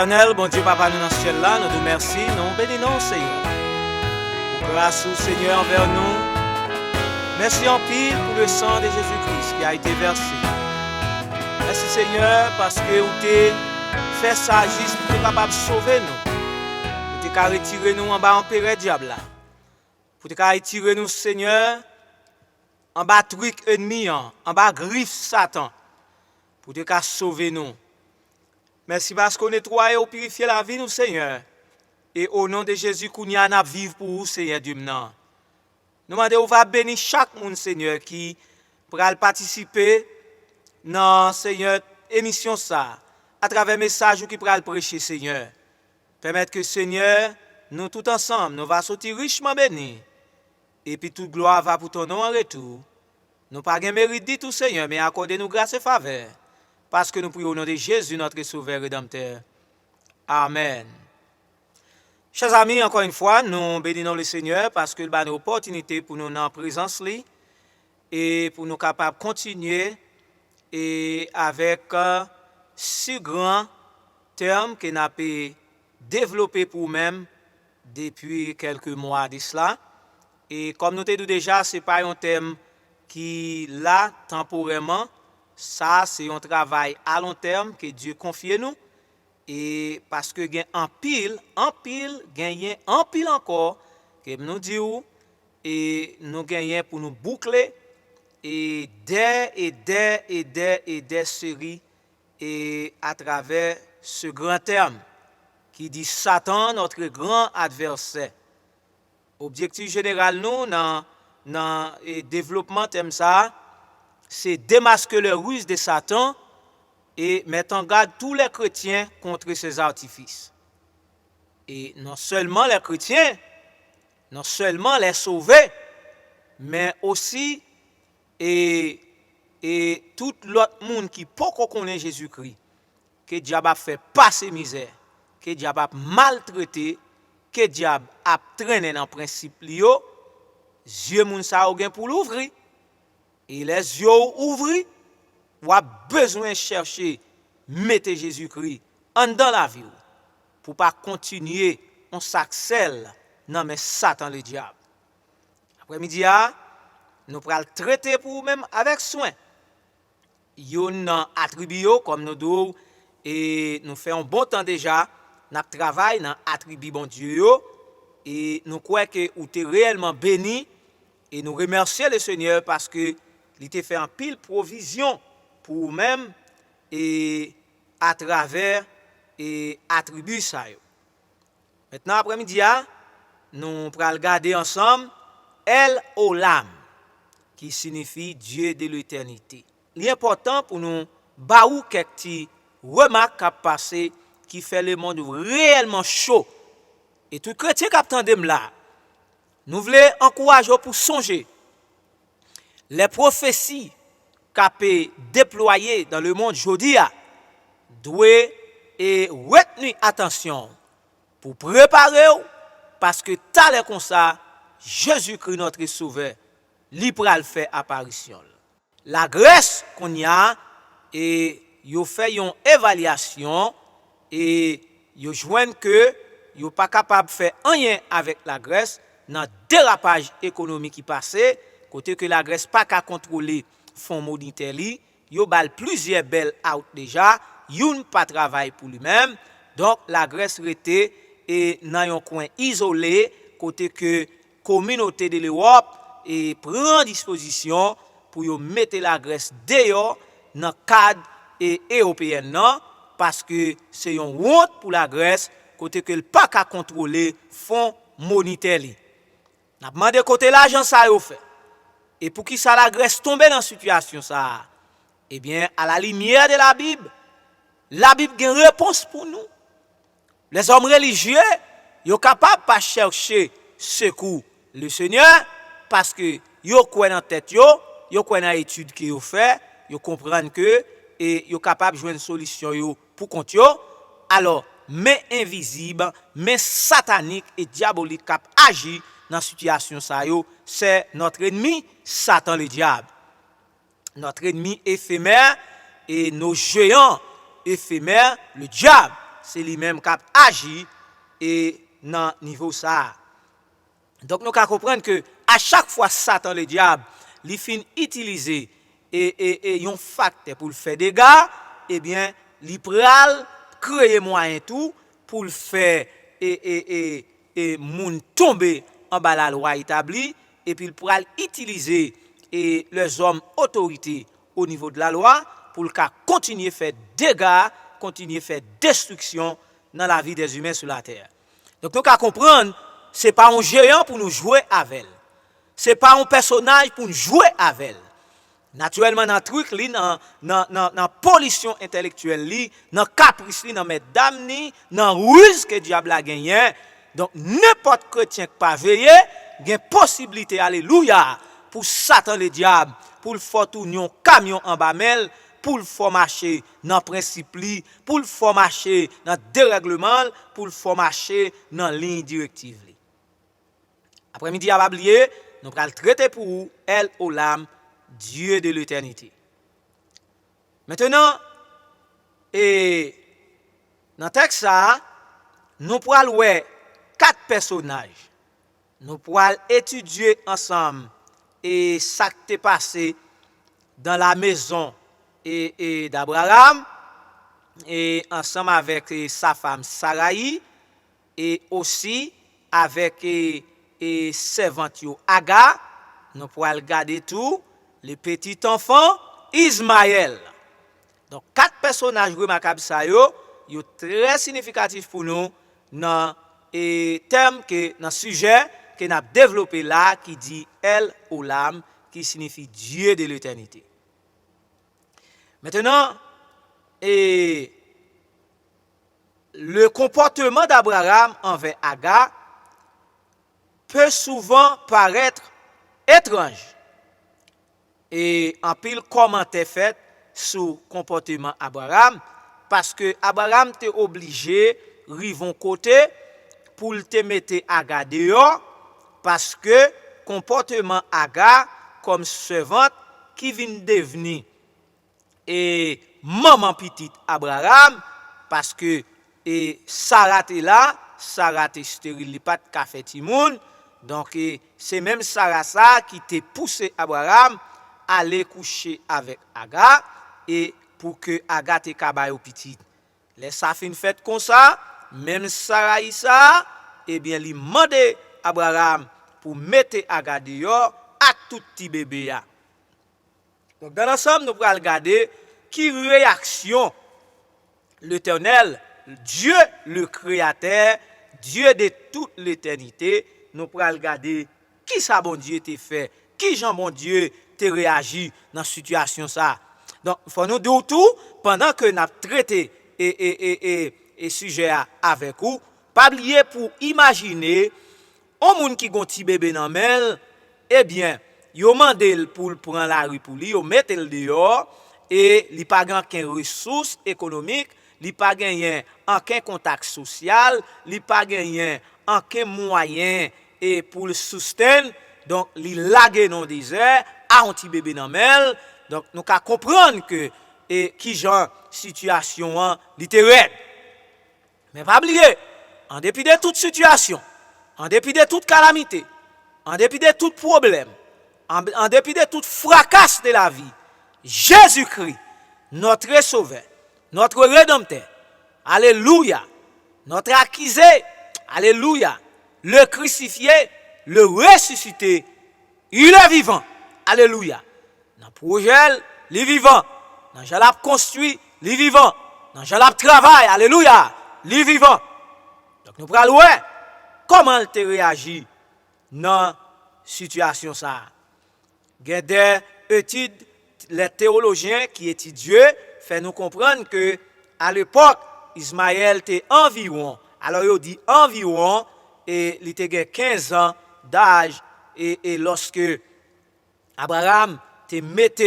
Éternel, bon Dieu, Papa, nous dans ce ciel là, nous te remercions, nous bénissons, Seigneur. Pour grâce au Seigneur envers nous, merci en pile pour le sang de Jésus-Christ qui a été versé. Merci Seigneur parce que vous avez fait ça juste pour être capable de sauver nous. Vous avez retiré nous en bas en péril diable là. Vous avez retiré nous, Seigneur, en bas truc ennemi, en bas griffe Satan. Pour te sauver nous. Merci parce qu'on nettoie et purifie la vie, nous, Seigneur. Et au nom de Jésus, qu'on y a à vivre pour vous, Seigneur Dieu. Nous demandons, on va bénir chaque monde, Seigneur, qui pourra participer dans, Seigneur, émission ça, à travers le message qui pourra le prêcher, Seigneur. Permettre que, Seigneur, nous tous ensemble, nous va sortir richement bénis. Et puis toute gloire va pour ton nom en retour. Nous pas de mérite dit tout, Seigneur, mais accordez-nous grâce et faveur. Parce que nous prions au nom de Jésus, notre Sauveur Rédempteur. Amen. Chers amis, encore une fois, nous bénissons le Seigneur parce qu'il a une opportunité pour nous en présence et pour nous capables de continuer et avec ce grand terme que nous avons développé pour nous-mêmes depuis quelques mois de cela. Et comme nous t'avons dit déjà, ce n'est pas un thème qui là temporairement. Ça, c'est un travail à long terme que Dieu confie nous. Et parce que gagne en pile, gagne en pile encore, que nous disons, et nous gagnons pour nous boucler, et des séries, et à travers ce grand terme, qui dit Satan, notre grand adversaire. Objectif général, nous, dans le développement thème ça, c'est démasquer le ruse de Satan et mettre en garde tous les chrétiens contre ses artifices. Et non seulement les chrétiens, non seulement les sauvés, mais aussi et tout l'autre monde qui peut connaître Jésus-Christ, que le diable a fait passer misère, que le diable a maltraité, que le diable a traîné dans le principe, yeux moun sa ou gen pour l'ouvrir. Et les yeux ouverts, vous avez besoin de chercher, mettre Jésus-Christ en dans la vie pour ne pas continuer, on s'accèle dans mes Satan le diable. Après-midi, nous allons traiter pour vous-même avec soin. Yon attribut comme nous devons et nous faisons un bon temps déjà, nous travaillons dans l'attribut bon Dieu et nous croyons que vous êtes réellement bénis et nous remercions le Seigneur parce que il t'a fait en pile provision pour vous-même et à travers et attributs ça. Maintenant après-midi, nous allons regarder ensemble El Olam, qui signifie Dieu de l'éternité. L'important pour nous, baou quelques remarques à passer qui fait le monde réellement chaud. Et tout chrétien qui attendent là, nous voulons encourager pour songer. Les prophéties qu'a déployées dans le monde aujourd'hui doivent retenir attention pour préparer parce que tel comme ça, Jésus-Christ notre Sauveur, lui pral fait apparition. La Grèce qu'on y a et yo fait une évaluation et yo joignent que yo pas capable de faire rien avec la Grèce dans dérapage économique qui passait. Côté que la Grèce pas qu'à contrôler fonds monétaire li, yo bal plusieurs belles out déjà, youn pas travail pour lui-même. Donc la Grèce était et dans un coin isolé côté que communauté de l'Europe et prend disposition pour yo mettre la Grèce dehors dans cadre et européen non parce que c'est une honte pour la Grèce côté que pas qu'à contrôler fonds monétaire li. N'a demandé côté l'argent ça yo fait. Et pour qui ça la Grèce tombe dans situation ça? Eh bien, à la lumière de la Bible a une réponse pour nous. Les hommes religieux, ils sont capables de chercher secours le Seigneur parce que ils croient dans tête ils croient dans l'étude qu'ils ont fait, ils comprennent que et ils sont capables de jouer une solution pour compte. Alors, mais invisible, mais satanique et diabolique qui agit dans la situation ça yo, c'est notre ennemi, Satan le diable. Notre ennemi éphémère et nos géants éphémères, le diable, c'est lui-même qui agit et dans niveau ça. Donc nous devons comprendre que à chaque fois Satan le diable, il finit utiliser et un facteur pour le faire des dégâts, eh bien, il pral créer moyen tout pour le faire et moun tomber en bas la loi établie et puis il pral utiliser et les hommes autorités au niveau de la loi pour le cas continuer faire dégâts, continuer faire destruction dans la vie des humains sur la terre. Donc nous devons comprendre, c'est pas un géant pour nous jouer avec. C'est pas un personnage pour nous jouer avec. Naturellement, dans le truc, dans la pollution intellectuelle, dans le caprice, dans mesdames, dans la ruse que le diable a gagné. Donc, n'importe chrétien qui pas veillé, il y a une possibilité, alléluia, pour Satan le diable, pour le faire tourner un camion en bas pour le faire marcher dans le principe, pour le faire marcher dans le dérèglement, pour le faire marcher dans la ligne directive. Après-midi, à Bablier, nous allons traiter pour vous, El Olam, Dieu de l'éternité. Maintenant, et dans le texte, nous pourrons voir 4 personnages. Nous pourrons étudier ensemble et ça qui est passé dans la maison d'Abraham et ensemble avec sa femme Sarai et aussi avec servante Agar. Nous pourrons regarder tout. Le petit enfant Ismaël. Donc, 4 personnages remarquables, ça yo très significatifs pour nous dans le thème, dans le sujet que nous avons développé là, qui dit El Olam, qui signifie Dieu de l'éternité. Maintenant, le comportement d'Abraham envers Agar peut souvent paraître étrange. Et en pile commentaire fait sur le comportement d'Abraham, parce que Abraham était obligé de rivon côté pour te mettre Agar dehors, parce que comportement Agar comme servante qui vient devenir et maman petite Abraham, parce que Sarah était là, Sarah était stérile, il pas de café timoun, donc c'est même Sarah ça qui t'a poussé Abraham aller coucher avec Agar et pour que Agar te kabaye au petit. Les sa fin fait comme ça, même Sarah ça, eh bien li mande Abraham pour mettre Agar dehors à tout petit bébé ya. Donc dans l'ensemble nous allons regarder qui réaction l'Éternel, Dieu le créateur, Dieu de toute l'éternité, nous allons regarder qui ça bon Dieu t'a fait, qui Jean bon Dieu te réagit dans cette situation ça. Donc, il faut nous dire tout pendant que nous avons traité et sujet avec vous. Pas oublier pour imaginer un monde qui a un petit bébé dans mel, eh bien, yo mandel pour prendre la rue pour lui, yo mette le dehors et il pas aucune ressource économique, il pas gagné aucun contact social, il pas gagné aucun moyen et pour le soutenir. Donc, il lague dans le désert, a un petit bébé dans mel. Donc, nous devons comprendre que qui genre situation littéraire. Mais pas oublier, en dépit de toute situation, en dépit de toute calamité, en dépit de tout problème, en dépit de toute fracas de la vie, Jésus-Christ, notre sauveur, notre rédempteur, alléluia, notre accusé, alléluia, le crucifié, le ressuscité, il est vivant. Alléluia. Dans le projet, il est vivant. Dans le jalap construit, il est vivant. Dans le jalap travail, alléluia, il est vivant. Donc nous prenons voir comment il te réagit dans la situation ça. Il y a des études, les théologiens qui étudient, font nous comprendre que à l'époque, Ismaël était environ, alors il dit environ, et il était 15 ans d'âge, et lorsque Abraham te mette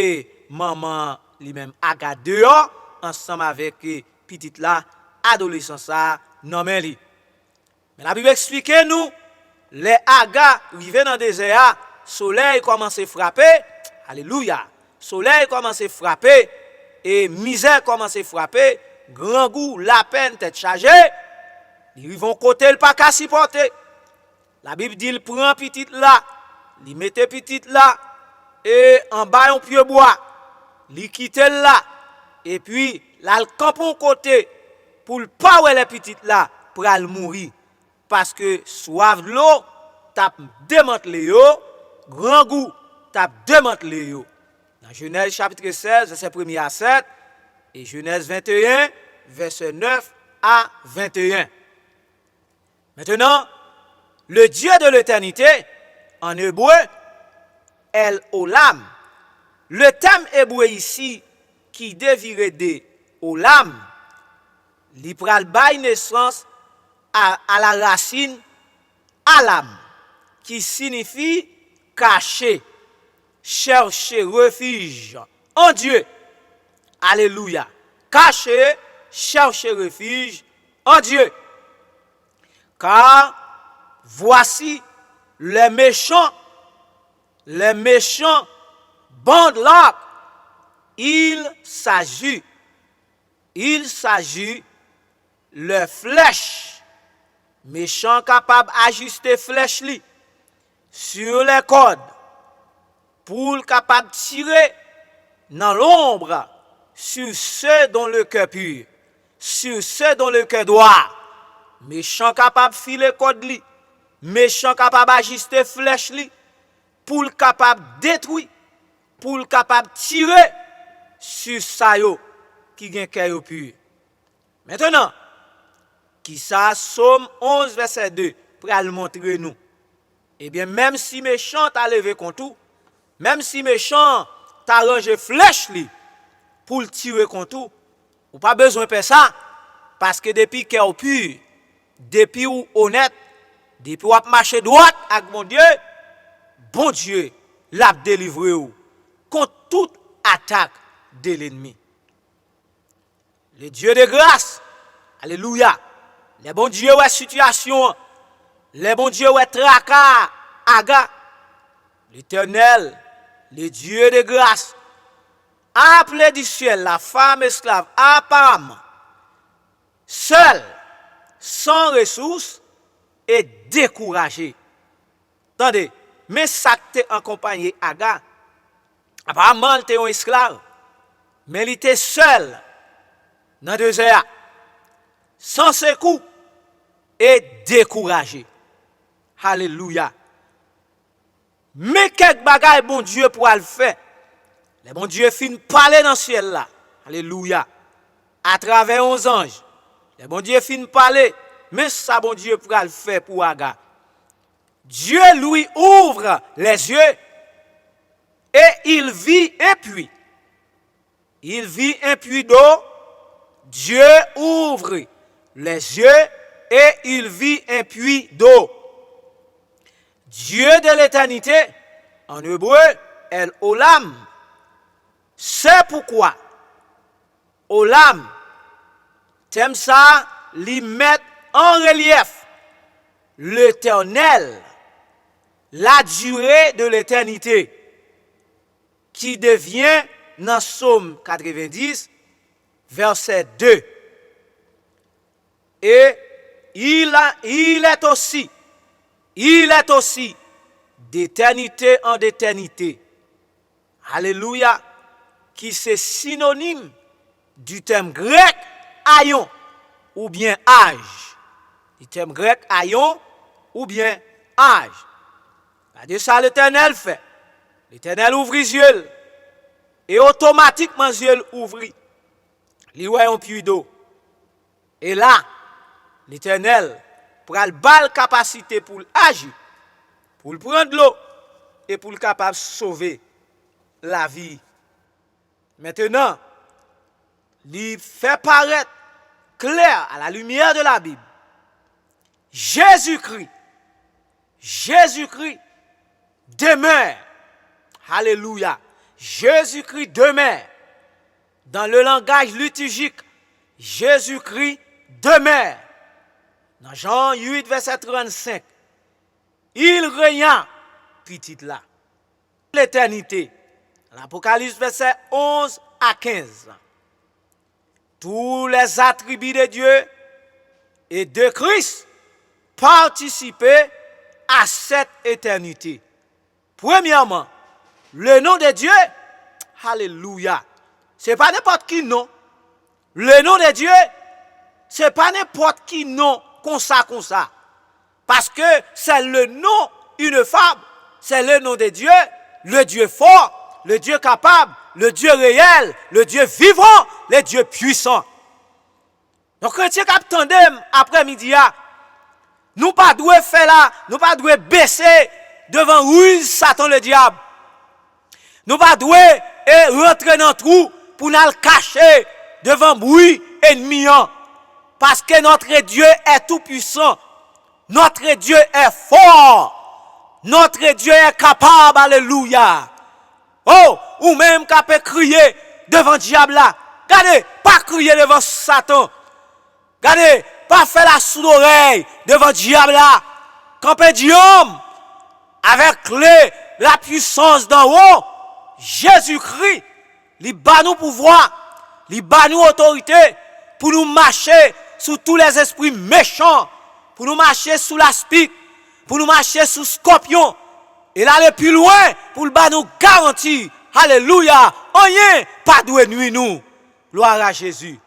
maman lui-même Agar dehors, ensemble avec petite là, adolescent ça, nan men li. Mais la Bible explique nous, les Aga arrivés dans le désert, soleil commence à frapper, alléluia, soleil commence à frapper, et misère commence à frapper, grand goût, la peine, tête chargée, ils vont côté le pas qu'à supporter. La Bible dit, il prend petit là, il mette petit là, et en bas un pied bois, il quitte là, et puis là, il campe un côté, pour ne pas voir les petites là, pour aller mourir. Parce que soif de l'eau, tape démantelé yo, grand goût, tape démantelé yo. Dans Genèse chapitre 16, verset 1 à 7, et Genèse 21, verset 9 à 21. Maintenant, le Dieu de l'éternité, en hébreu, El Olam. Le terme hébreu ici, qui devrait de Olam, li pral bay naissance à la racine Alam, qui signifie cacher, chercher refuge en Dieu. Alléluia. Cacher, chercher refuge en Dieu. Car voici les méchants bandent là. Il s'agit le flèche, méchant capable d'ajuster flèche li sur les cordes pour capable tirer dans l'ombre sur ceux dont le cœur pur, sur ceux dont le cœur droit. Méchant capable filer corde li, méchant capable d'ajuster flèche li pour capable détruire, pour capable tirer sur ça yo qui gen cœur pur. Maintenant, qui ça, Somme 11, verset 2, pour le montrer nous. Eh bien, même si méchant t'a levé contre tout, même si méchant t'a rangé flèche li, pour le tirer contre tout, ou pas besoin de faire ça, parce que depuis cœur pur, depuis ou honnête, depuis ou marcher droite avec mon Dieu l'a délivré ou contre toute attaque de l'ennemi. Le Dieu de grâce, alléluia, les bons dieux ouais situation, les bons dieux ouais tracas, aga, l'Éternel, le Dieu de grâce, appelé du ciel la femme esclave, Apam, seul, sans ressources et découragé. Attendez, mais ça t'est accompagné Aga, apparemment il était un esclave, mais il était seul dans le désert, sans secours et découragé. Alléluia. Mais quelques bagailles bon Dieu pour le faire. Les bon Dieu fin parler dans le ciel là. Alléluia. À travers 11 anges. Les bon Dieu fin parler. Mais ça bon Dieu pour le faire pour Aga. Dieu lui ouvre les yeux et il vit un puits. Il vit un puits d'eau. Dieu ouvre les yeux et il vit un puits d'eau. Dieu de l'éternité, en hébreu, El Olam. C'est pourquoi Olam, t'aimes ça, l'y mettre en relief l'éternel, la durée de l'éternité, qui devient dans Psaume 90, verset 2. Et il est aussi d'éternité en éternité. Alléluia. Qui c'est synonyme du terme grec aion ou bien âge. Du terme grec aion ou bien âge. C'est ça l'Éternel fait. L'Éternel ouvre les yeux et automatiquement les yeux ouvrent. Il voit un puits d'eau. Et là, l'Éternel prend la capacité pour agir, pour prendre l'eau et pour capable sauver la vie. Maintenant, il fait paraître clair à la lumière de la Bible. Jésus-Christ demeure. Alléluia. Jésus-Christ demeure. Dans le langage liturgique, Jésus-Christ demeure. Dans Jean 8, verset 35, il régna, petit là, l'éternité. L'Apocalypse, verset 11 à 15. Tous les attributs de Dieu et de Christ participaient à cette éternité. Premièrement, le nom de Dieu, alléluia, c'est pas n'importe qui nom. Le nom de Dieu, c'est pas n'importe qui nom comme ça. Parce que c'est le nom ineffable, c'est le nom de Dieu, le Dieu fort, le Dieu capable, le Dieu réel, le Dieu vivant, le Dieu puissant. Donc, chrétien qui attendent après-midi, nous pas doué faire là, nous pas doué baisser devant ruse Satan le diable. Nous pas doué rentrer dans le trou pour nous cacher devant bruit ennemi. Parce que notre Dieu est tout puissant. Notre Dieu est fort. Notre Dieu est capable. Alléluia. Oh, ou même qui peut crier devant le diable là. Regardez, pas crier devant Satan. Regardez, pas faire la sourde oreille devant le diable là. Campé d'homme avec la puissance d'en haut. Jésus-Christ, il bat nous pouvoir, il bat nous autorité pour nous marcher sous tous les esprits méchants, pour nous marcher sous l'aspic, pour nous marcher sous scorpion. Et aller plus loin pour le bat nous garantir. Alléluia. Rien pas doué nuit nous. Gloire à Jésus.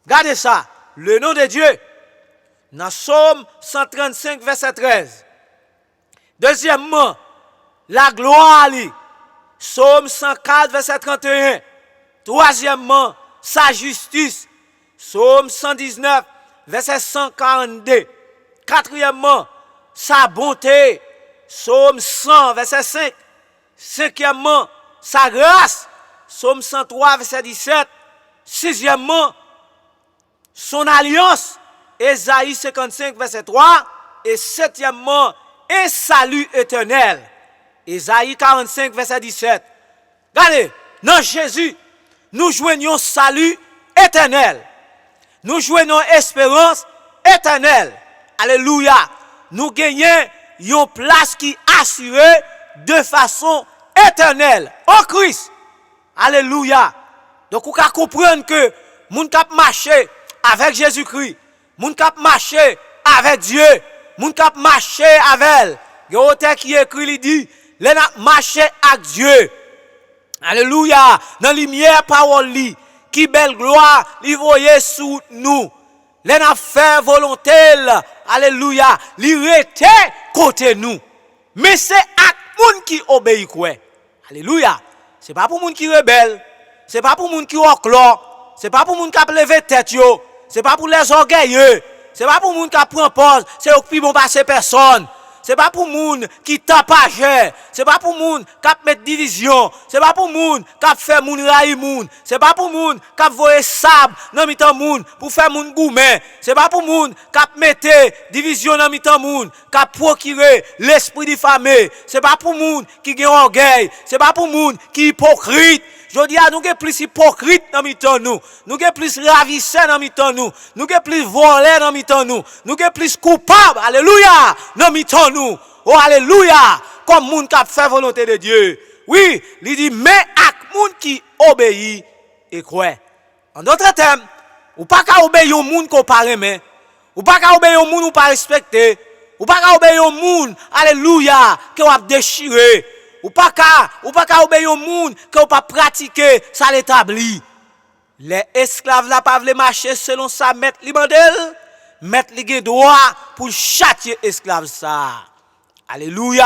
Regardez ça. Le nom de Dieu. Dans Psaume 135, verset 13. Deuxièmement, la gloire. Psaume 104, verset 31. Troisièmement, sa justice. Psaume 119, verset 142. Quatrièmement, sa bonté. Psaume 100, verset 5. Cinquièmement, sa grâce. Psaume 103, verset 17. Sixièmement, son alliance. Ésaïe 55, verset 3. Et septièmement, un salut éternel. Ésaïe 45, verset 17. Regardez, dans Jésus, nous joignons salut éternel. Nous joignons espérance éternelle. Alléluia. Nous gagnons une place qui est assurée de façon éternelle en Christ. Alléluia. Donc, vous pouvez comprendre que moun k'ap marcher avec Jésus-Christ, moun k'ap marcher avec Dieu, moun k'ap marcher avec elle. Il y a un auteur qui écrit, il dit, les n'a marché avec Dieu. Alléluia. Dans la lumière parole li, qui belle gloire, li voyait sous nous. Les n'a fait volonté, alléluia, li rete côté nous. Mais c'est ak moun qui obéit quoi. Alléluia. C'est pas pour moun qui rebelle, c'est pas pour moun qui oclore, c'est pas pour moun qui a levé tête yo, c'est pas pour les orgueilleux, c'est pas pour moun qui prend pause, c'est au plus bon passer personne. C'est pas pour moun qui tapage, c'est pas pour moun qui met division, c'est pas pour moun qui fait moun raï moun, c'est pas pour moun qui voye sable dans mitan moun pour faire moun gourmet, c'est pas pour moun qui mette division dans mitan moun, qui procurer l'esprit diffamé, c'est pas pour moun qui gen orgueil, c'est pas pour moun qui hypocrite. Je dis à nous que plus hypocrite dans mitan nous, nous que plus ravisseur dans mitan nous que plus voleur dans mitan nous que plus coupable, alléluia, dans mitan nous. Oh alléluia, comme moun qui fait volonté de Dieu. Oui, il dit mais ak moun qui obéit et croit. En d'autres termes, ou pas qu'à obéir au moun qu'on parle mais, ou pas qu'à obéir au moun ou pas respecter, ou pas qu'à obéir au moun, alléluia, que ou a déchiré. Ou pas qu'à obéir au monde, que ou pas pratiquer ça l'établi. Les esclaves là pas veulent marcher selon sa maître li mandel, maître li gen droit pour châtier esclave ça. Alléluia.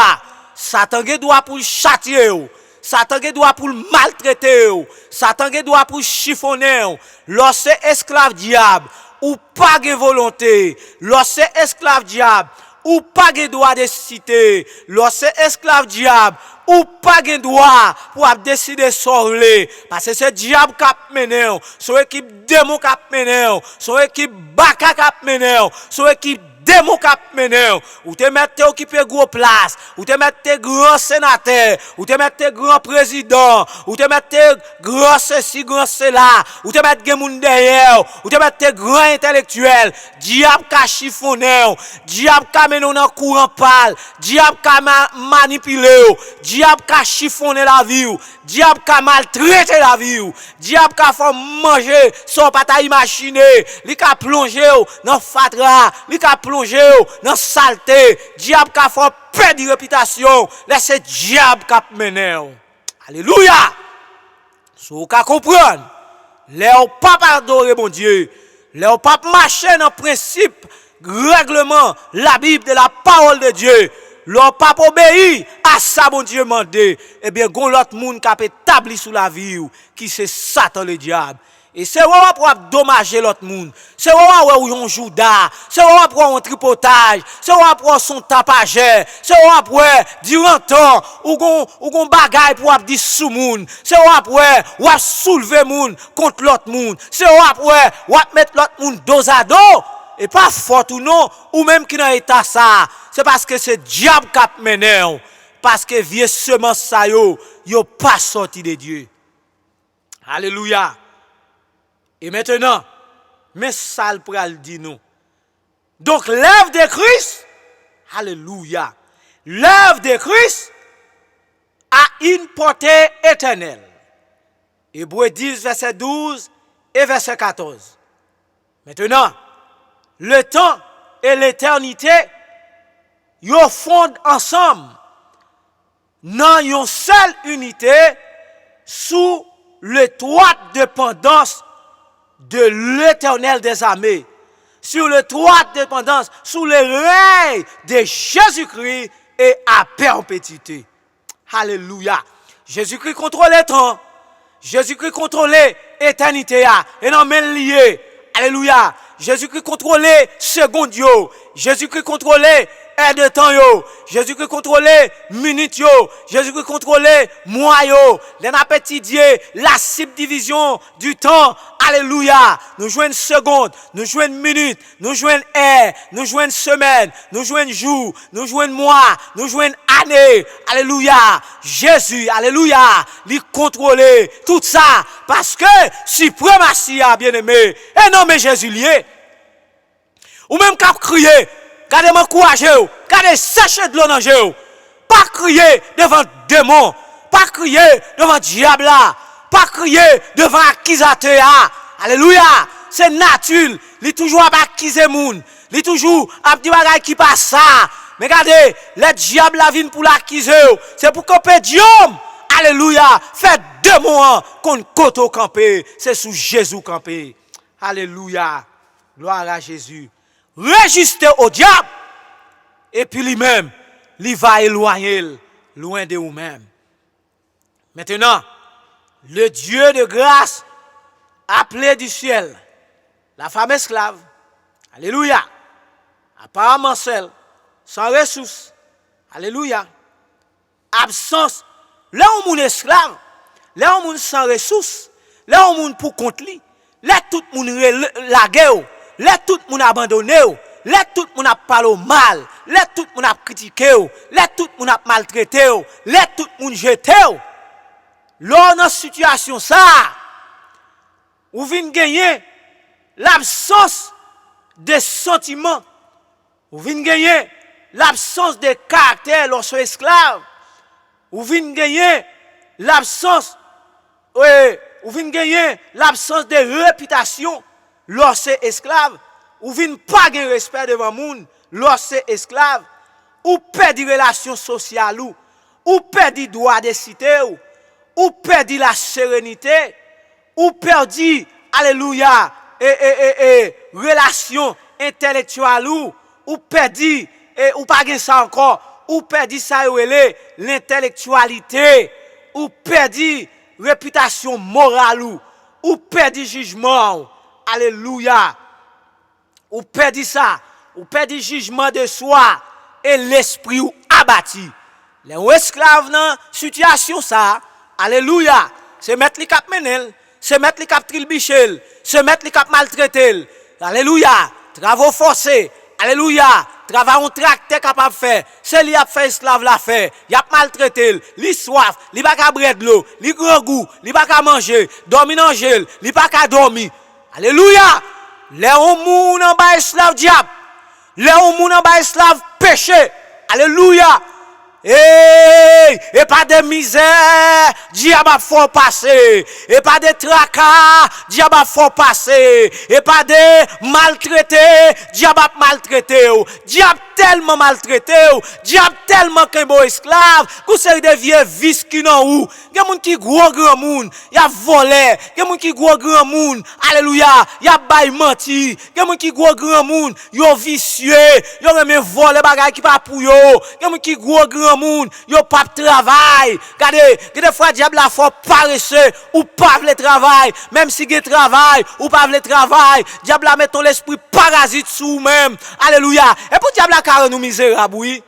Satan gen droit pour châtier ou. Satan gen droit pour maltraiter ou. Satan gen droit pour chiffonner ou. Lorsque esclave diable ou pas gen volonté, lorsque esclave diable ou pas gen droit de citer, lorsque esclave diable ou pas gen droit pour décider sorler parce que c'est diable qui mené, son équipe démon qui mené, son équipe baka qui mené, son équipe démon k'ap mené, ou te mettre te occuper gros place, ou te mettre te grand sénateur, ou te mettre te grand président, ou te mettre te grand ceci, grand cela, ou te mettre gen moun derrière, ou te mettre te grand intellectuel, diable ka chiffonner, diable ka menon dans courant pâle, diable ka manipuler, diable ka chiffonner la vie, diable ka maltraiter la vie, diable ka faire manger sans pas ta imaginer, li ka plonger dans fatra, li ka plonger dans saleté, diable ka faire perdre réputation, laisse diable ka mener. Alléluia. So ka comprendre, les pas adorer mon Dieu, les pas marcher dans principe, règlement, la Bible de la parole de Dieu. Leur pas obéi à ça, mon Dieu, mandé. Eh bien, gon l'autre monde qui a établi sous la vie, qui c'est Satan le diable. Et c'est vraiment pour dommager l'autre monde. C'est vraiment où on joue d'art. C'est vraiment pour un tripotage. C'est vraiment pour son tapageur. C'est vraiment pour durant temps, ou gon bagaille pour dire sous monde. C'est vraiment pour soulever monde contre l'autre monde. C'est vraiment pour mettre l'autre monde dos à dos. Et pas fort ou non, ou même qui dans état ça, c'est parce que c'est diable qui a mené, parce que vieux semence ça yo pas sorti de Dieu. Alléluia. Et maintenant, mais ça le pral dit nous. Donc l'œuvre de Christ, alléluia. L'œuvre de Christ a une portée éternelle. Hébreux 10 verset 12 et verset 14. Maintenant, le temps et l'éternité, ils fondent ensemble dans une seule unité sous l'étroite dépendance de l'Éternel des armées, sur l'étroite dépendance, sous le règne de Jésus-Christ et à perpétuité. Alléluia. Jésus-Christ contrôle le temps, Jésus-Christ contrôle l'éternité, et non mais lié. Alléluia. Jésus-Christ contrôle seconde yo. Jésus-Christ contrôle air de temps yo. Jésus-Christ contrôle minute yo. Jésus-Christ contrôle mois yo. Les appétitiers, la subdivision du temps. Alléluia. Nous jouons une seconde, nous jouons une minute, nous jouons une heure, nous jouons une semaine, nous jouons un jour, nous jouons un mois, nous jouons une année. Alléluia. Jésus, alléluia, il contrôle tout ça parce que suprématie a bien aimé. Et non mais Jésus lié. Ou même qu'à crier, gardez m'encourager, gardez sécher de l'eau dans jeu. Pas crier devant démon, pas crier devant diable là, pas crier devant accusateur. Alléluia, c'est naturel, il toujours à accuser moun, il toujours à dire bagay qui passe ça. Mais regardez, le diable la vient pour l'accuser, c'est pour camper Dieu. Alléluia, fait démon qu'on koto camper, c'est sous Jésus camper. Alléluia, gloire à Jésus. Résister au diable et puis lui-même, il va éloigner loin de vous-même. Maintenant, le Dieu de grâce appelé du ciel, la femme esclave, alléluia, apparemment seule, sans ressources, alléluia, absence, là où mon esclave, là où mon sans ressources, là où mon pour contre lui, là tout le monde la guerre. Là tout le monde abandonné, là tout le monde a parlé mal, là tout le monde a critiqué, là tout le monde a maltraité, là tout le monde jeté. Là dans situation ça, vous venez gagner l'absence de sentiments, vous venez gagner l'absence de caractère lorsque esclave, vous venez gagner l'absence de réputation. Lorsque esclave, ou vin pas de respect devant moun, lorsque esclave, ou perdit relation sociale ou perdit droit de cité ou perdit la sérénité, ou perdit alléluia relation intellectuelle ou perdit ou pas gen ça encore, ou perdit ça l'intellectualité, ou perdit réputation morale ou perdit jugement. Alléluia. Ou perdit ça, ou perdit jugement de soi et l'esprit ou abattu. Les esclaves dans situation ça, alléluia, c'est mettre les cap menel, c'est mettre les cap trilbichel, c'est mettre les cap maltraiter. Alléluia, travaux forcés, Alléluia. Travail on tracteur capable faire. C'est lui a fait esclave la fait. Il a maltraité, li soif, li pas ka boire de l'eau, li grand goût, li pas ka manger, dormir dans gel, li pas ka dormir. Alléluia. Les moun en bas esclave diable. Les moun en bas esclave péché. Alléluia. Et pas de misère, diable a fort passer. Et pas de tracas, diable a fort passer. Et pas de maltraité, diable a maltraité. Diable tellement maltraité, diable tellement qu'un beau esclave, que c'est des vieux vices qui n'ont ou. Il y a moun qui gros grand moun, il y a volé, il y a moun qui gros grand moun. Alléluia, il y a bail menti, il y a moun qui gros grand moun, yo vicieux, yo remet voler bagay qui pas pour yo. Il y a moun qui gros grand moun, yo pas travail. Regardez, des fois diable la faut paresseux ou pas le travail, même si il travail ou pas le travail, diable la met ton l'esprit parasite sous même. Alléluia. Et pour diable la carre nous misérable, oui.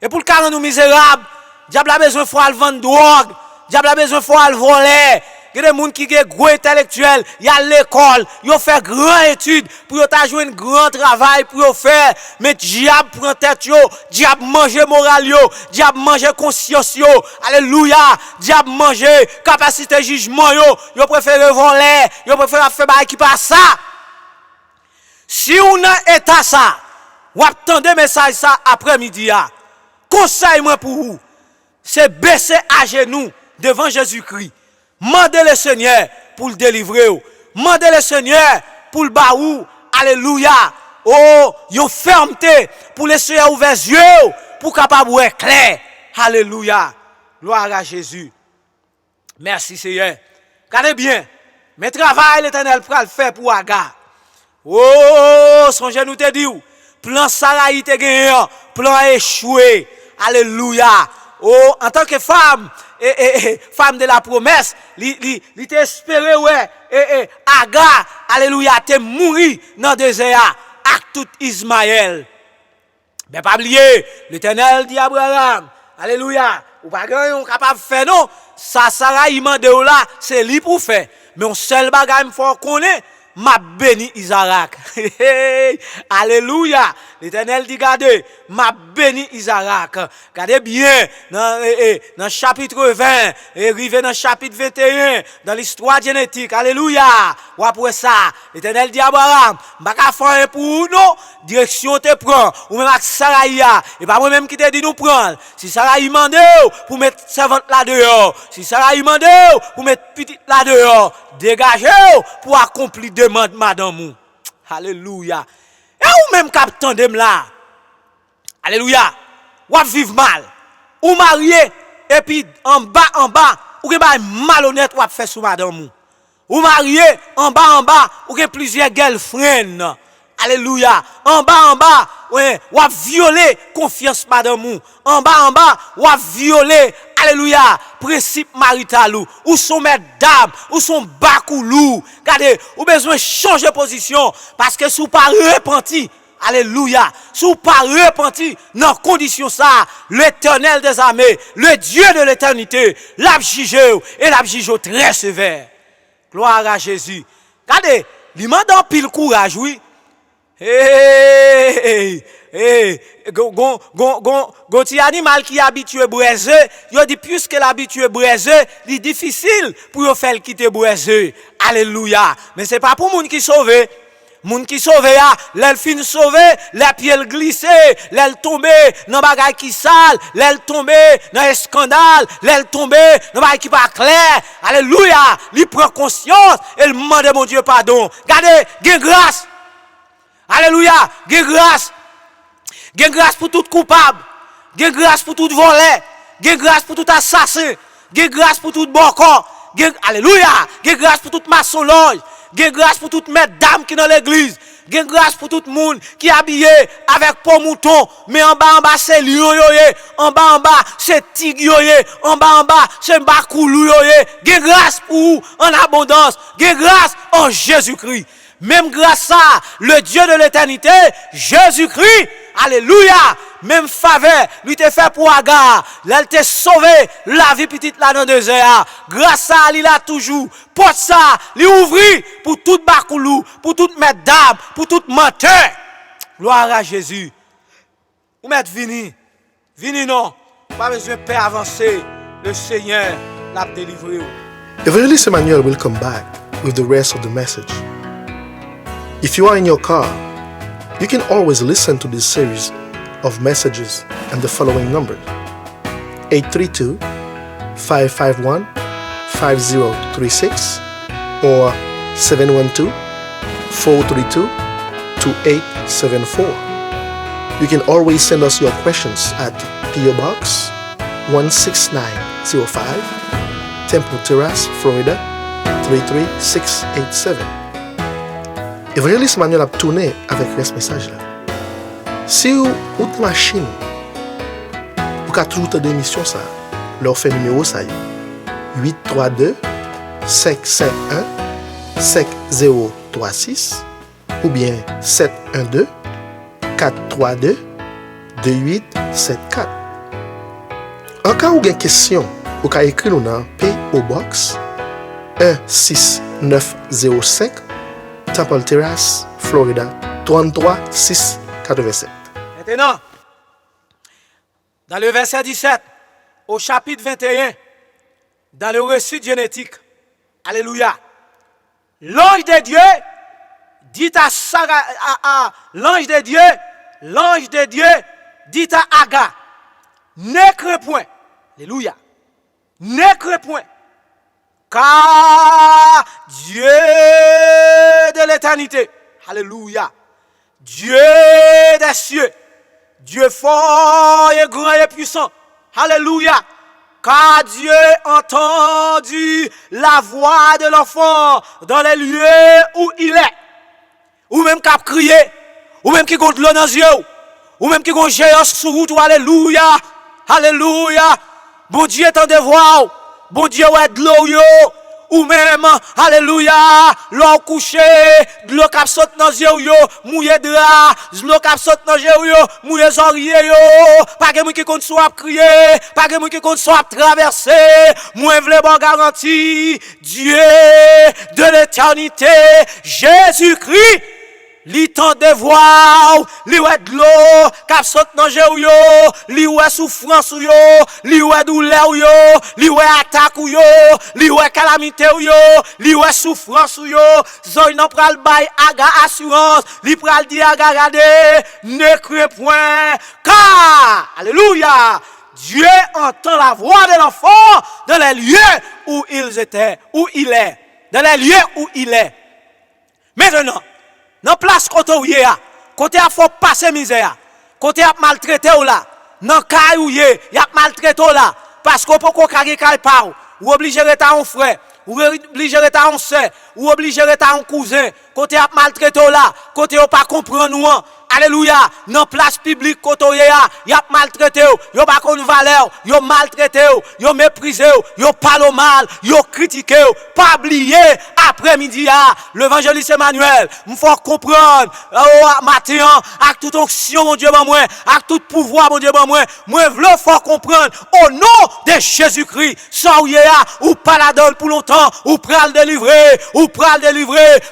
Et pour le carre nous misérable, diable a besoin faut vendre drogue, diable a besoin faut voler. Il y a des gens qui sont gros intellectuels, il y a l'école, ils ont fait grand études pour jouer un grand travail pour faire. Mais diable prend tête yo, diable mange moral yo, diable mange conscience yo. Alléluia, diable mange capacité jugement yo préfère voler, yo préfère faire bail qui passe ça. Si on a état ça, ou attendez message ça après-midi conseil moi pour vous, c'est baisser à genoux devant Jésus-Christ. Mandez le Seigneur pour le délivrer. Mandez le Seigneur pour le baou. Alléluia. Oh, yon fermeté pour laisser ouvert les yeux pour capable voir clair. Alléluia. Gloire à Jésus. Merci Seigneur. Regardez bien. Mais travail l'Éternel pour le faire pour Agar. Oh, songez nous te dit. Plan Sarai te gagné, plan échoué. Alléluia. Oh, en tant que femme, femme de la promesse, li te espéré, ouais, Agar, alléluia, te mouri dans le désert, avec tout Ismaël. Mais pas oublier, l'Éternel dit à Abraham, alléluia, ou pas capable de faire, non, ça, Sarah, il m'a dit là, c'est lui pour faire. Mais on seul bagage, il faut connaître, m'a béni Isaac. Alléluia. L'Éternel dit, regardez, m'a béni Isaac. Regardez bien, dans chapitre 20, et arrivé dans chapitre 21, dans l'histoire génétique. Alléluia. Ou après ça, l'Éternel dit à Abraham, m'a qu'à faire pour nous, direction te prend, ou même avec Sarah, et pas moi-même qui te dit nous prendre. Si Sarah y mande, pour mettre servante là dehors. Si Sarah y mande, pour mettre petite là dehors. Dégagez pour accomplir demande madame. Alléluia. Et ou même capitaine de là. Alléluia. Ou vivre mal. Ou marié et puis en bas ou que malhonnête ou faire sous madame. Ou marié en bas ou que plusieurs girlfriends. Alléluia. En bas, ouais, ou violer confiance madame. En bas, ou violer, alléluia, principe marital ou son mesdames, ou son bakoulou. Regardez, ou besoin changer position parce que sous pas repenti. Alléluia. Sous pas repenti dans condition ça, l'Éternel des armées, le Dieu de l'éternité, l'a jugé et l'a jugé très sévère. Gloire à Jésus. Regardez, il m'a donné pile courage, oui. Gon ti animal qui habitué braiser, yo dit puisque l'habitué braiser, il difficile pour yo faire quitter braiser. Alléluia. Mais c'est pas pour moun qui sauve. Moun qui sauve l'el fin sauvé, les pieds glissé, l'el tombé dans bagay qui sale, l'el tombé dans scandale, l'el tombé dans bagay qui pas clair. Alléluia. Il prend conscience et il demande mon Dieu pardon. Regardez, gen grâce. Alléluia, gen grâce. Gen grâce pour tout coupable. Gen grâce pour tout voleur. Gen grâce pour tout assassin. Gen grâce pour tout bon corps. Alléluia. Gen grâce pour tout maçonnerie. Gen grâce pour toute mesdames qui dans l'église. Gen grâce pour tout le monde qui est habillé avec peau mouton. Mais en bas, c'est lion yoye. En bas, c'est tigre yoye. En bas, c'est bakoulou yoye. Gen grâce pour vous en abondance. Gen grâce en Jésus-Christ. Même grâce à le Dieu de l'éternité, Jésus-Christ, alléluia, même faveur, lui te fait pour Agar, elle te sauvé la vie petite là dans le désert. Grâce à lui là toujours, pour ça, lui ouvrit pour toute bakoulou, pour toute mesdames, pour toute menteur. Gloire à Jésus. Ou mettre vini. Vini non. Pas besoin de paix avancer. Le Seigneur l'a délivré. Evangelist Emmanuel will come back with the rest of the message. If you are in your car, you can always listen to this series of messages and the following numbers: 832-551-5036 or 712-432-2874. You can always send us your questions at P.O. Box 16905, Temple Terrace, Florida 33687. Evangelist Manuel a tourné avec ce message là. Si vous avez une machine, vous pouvez toujours faire des émissions, leur fait numéro 832-551-5036 ou bien 712-432-2874. En cas où vous avez une question, vous pouvez écrire nous dans P.O. Box 16905, Temple Terrace, Florida 33687. Maintenant, dans le verset 17, au chapitre 21, dans le récit génétique, alléluia, l'ange de Dieu dit à l'ange de Dieu dit à Aga, ne crains point, alléluia, ne crains point, car Dieu de l'éternité, alléluia, Dieu des cieux, Dieu fort et grand et puissant, alléluia, car Dieu a entendu la voix de l'enfant dans les lieux où il est, ou même qui a crié, ou même qui compte l'eau dans les yeux, ou même qui compte géant sur route, alléluia, alléluia, bon Dieu entend voir, bon Dieu ouais de l'eau yo, ou même, alléluia, l'eau couché, de l'eau qui saute dans les yeux, mouillé de la, de l'eau qui saute dans les yeux, mouillé les oreilles, pas que moi qui compte soit crier, pas que moi qui compte soit traverser, moi vle bon garantie, Dieu de l'éternité, Jésus-Christ, li tente de voir, li ouais de l'eau, qui saute dans les yeux, li ouais souffrance yo, li ouais douleur yo, li ouais attaque yo, li ouais calamité yo, li ouais souffrance yo, zoy nan pral bay Aga assurance, li pral di Aga gade, ne crains point, car, alléluia, Dieu entend la voix de l'enfant dans les lieux où ils étaient, où il est, dans les lieux où il est. Maintenant, dans place côté où y a, côté a faut passer misère, côté a maltraité ou là, dans caille où y a maltraité là, parce qu'on peut qu'on carrer caille par ou obligé d'être un frère, ou obligé d'être un soeur, ou obligé d'être un cousin, côté a maltraité là, côté on pas comprendre nous. Alléluia, dans place publique côté y a maltraité, yo pas connait valeur, yo maltraité, yo méprisé, yo parle mal, yo critiqué, pas oublier après-midi l'évangéliste Emmanuel, me faut comprendre matin avec toute onction mon Dieu moi, avec tout pouvoir mon Dieu moi vle faut comprendre au nom de Jésus-Christ, ça ou pas la donne pour longtemps, ou pral délivrer,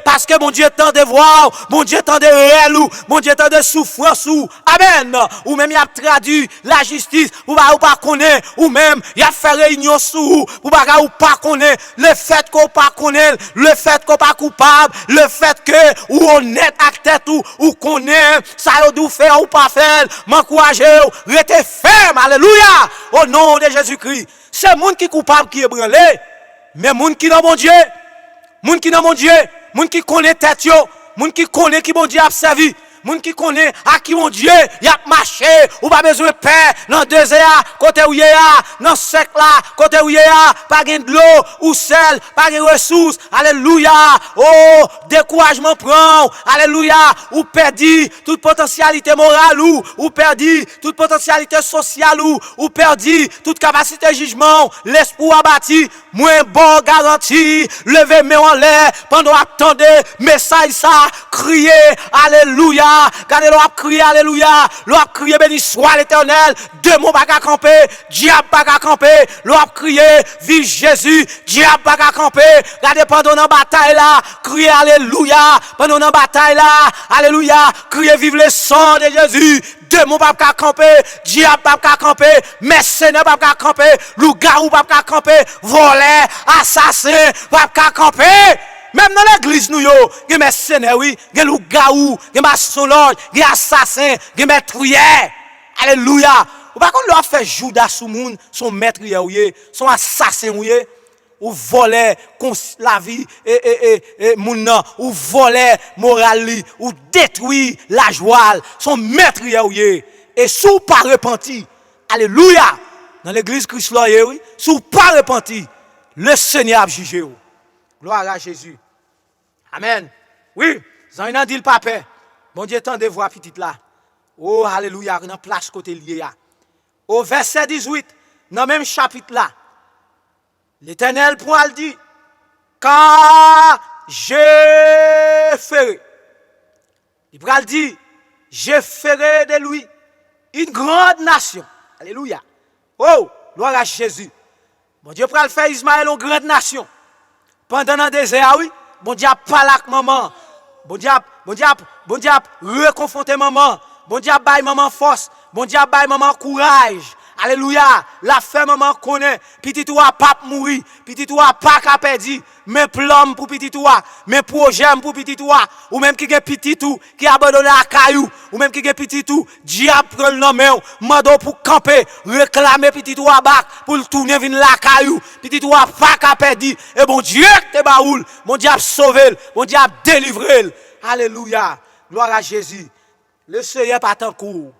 parce que mon Dieu tend de voir, mon Dieu tend de réel, mon Dieu de souffrance ou amen ou même il a traduit la justice ou pas connaît ou même il a fait réunion sous ou pas connaît le fait qu'on pas connaît le fait qu'on pas coupable le fait que ou honnête avec tête ou connaît ça doit faire ou pas faire m'encourager rester ferme alléluia au nom de Jésus-Christ c'est monde qui coupable qui est branlé mais monde qui dans mon Dieu monde qui connaît tête yo monde qui connaît qui bon Dieu a servi moun qui connaît à qui mon Dieu y a marché ou pas besoin de paix dans désert côté où y a dans sec là côté où y a pas gain de l'eau ou sel pas gain ressources alléluia oh découragement prend alléluia ou perdu toute potentialité morale ou perdu toute potentialité sociale ou perdu toute capacité de jugement l'espoir abattu moins bon garantie lever main en l'air pendant attendre message ça crier alléluia Gardez l'on a crié alléluia. L'on a crié béni soit l'Éternel. Démon pas qu'à camper, diable pas qu'à camper. L'on a crié vive Jésus, diable pas qu'à camper. Gardez pendant la bataille là, criez alléluia. Pendant la bataille là, alléluia, criez vive le sang de Jésus. Démon pas qu'à camper, diable pas qu'à camper, mercenaire pas qu'à camper, loup-garou pas qu'à camper, voleur, assassin pas qu'à camper. Même dans l'église nous yo, gen mercenaire oui, gen loup-garou, gen maçon-loge, gen assassin, gen meurtrier. Alléluia. Ou pas qu'on leur fait Judas sous moun, son meurtrier oui, son assassin oui, ou voler la vie et moun nan, ou voler moral li, ou détruire la joie, son meurtrier oui. Et sous pas repenti. Alléluia. Dans l'église Christ oui, sous pas repenti, le Seigneur a jugé ou. Gloire à Jésus. Amen. Oui, ça n'a dit le pape. Bon Dieu, tant de voix petite là. Oh, alléluia, dans place côté lié. Au verset 18, dans le même chapitre là, l'Éternel pour le dit, car je ferai. Il va le dire, je ferai de lui une grande nation. Alléluia. Oh, gloire à Jésus. Bon Dieu, pour le faire Ismaël une grande nation. Pendant le désert, oui, bon Dieu a parlé avec maman. Bon Dieu a reconfronté maman. Bon Dieu a baillé maman force. Bon Dieu a baillé maman courage. Alléluia. La femme maman connaît. Petit toi pas mourir. Petit toi pas qu'à perdre. Mais plan pour petit toi. Mais projet pour petit toi. Ou même qui est petit tout. Qui abandonne la caillou. Ou même qui est petit tout. Diable prend le nom. Mando pour camper. Réclamer petit toi bac. Pour le tourner venir la caillou. Petit toi pas qu'à perdre. Et bon Dieu te baoul. Bon Dieu a sauvé. Bon Dieu a délivré. Alléluia. Gloire à Jésus. Le Seigneur pas tant court.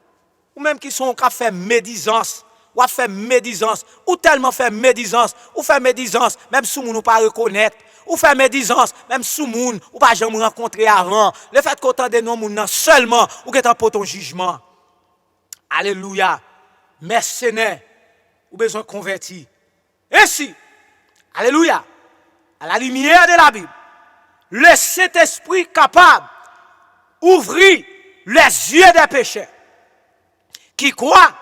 Ou même qui sont qu'à faire médisance. Ou à faire médisance, ou tellement faire médisance, ou faire médisance, même si moun ou pas reconnaître, ou faire médisance, même si moun ou pas jamais rencontrer avant. Le fait qu'on tende non moun seulement, ou qu'est-ce pour ton jugement. Alléluia. Mercenaire, ou besoin converti. Ainsi, alléluia, à la lumière de la Bible, le Saint-Esprit capable d'ouvrir les yeux des pécheurs qui croient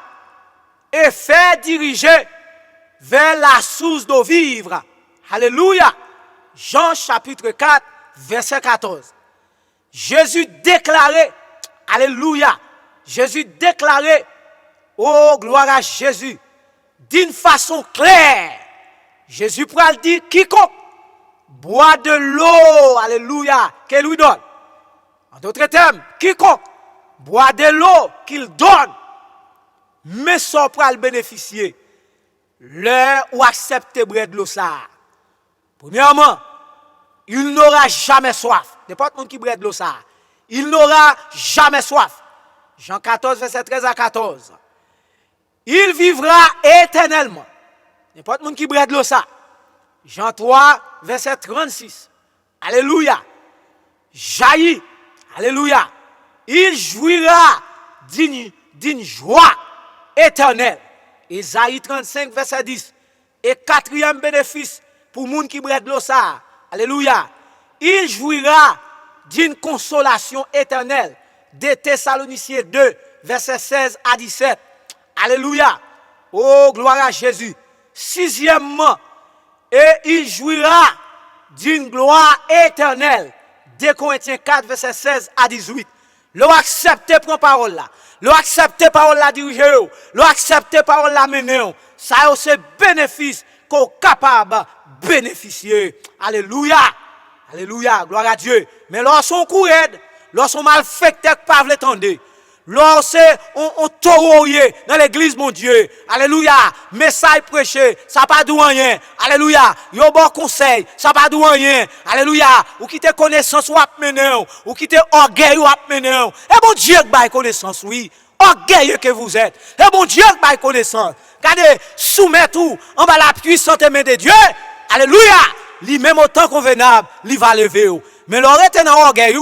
et faire diriger vers la source d'eau vivre. Alléluia. Jean chapitre 4, verset 14. Jésus déclarait, alléluia, Jésus déclarait, oh gloire à Jésus, d'une façon claire. Jésus pourra dire, quiconque boit de l'eau, alléluia, qu'elle lui donne. En d'autres termes, quiconque boit de l'eau qu'il donne, mais sans pour le bénéficier, l'heure où accepter bread de l'eau ça. Premièrement, il n'aura jamais soif. N'importe qui bread de l'eau ça. Il n'aura jamais soif. Jean 14, verset 13 à 14. Il vivra éternellement. N'importe qui bread de l'eau ça. Jean 3, verset 36. Alléluia. Jaillit. Alléluia. Il jouira d'une joie éternelle. Isaïe 35, verset 10. Et quatrième bénéfice pour moun qui brède l'eau ça. Alléluia. Il jouira d'une consolation éternelle. De Thessaloniciens 2, verset 16 à 17. Alléluia. Oh, gloire à Jésus. Sixièmement, et il jouira d'une gloire éternelle. 2 Corinthiens 4, verset 16 à 18. L'on accepte pour parole là. L'on accepte parole la diriger. L'on accepte parole la mener. Ça c'est bénéfice qu'on est capable de bénéficier. Alléluia. Alléluia. Gloire à Dieu. Mais lorsqu'on court, lorsqu'on malfecté pas l'attendre. Lorsqu'on tauroyé dans l'église mon Dieu. Alléluia. Message prêché, ça pas de rien. Alléluia. Yo bon conseil, ça pas de rien. Alléluia. Ou qui te connaissance ou ap mené ou qui te orgueil ou ap mené. Et bon Dieu qui bail connaissance oui. Orgueilleux que vous êtes. Et bon Dieu qui bail connaissance. Regardez, soumettez tout en bas la puissante main de Dieu. Alléluia. Lui même autant convenable, lui va lever. Mais l'aurait dans orgueil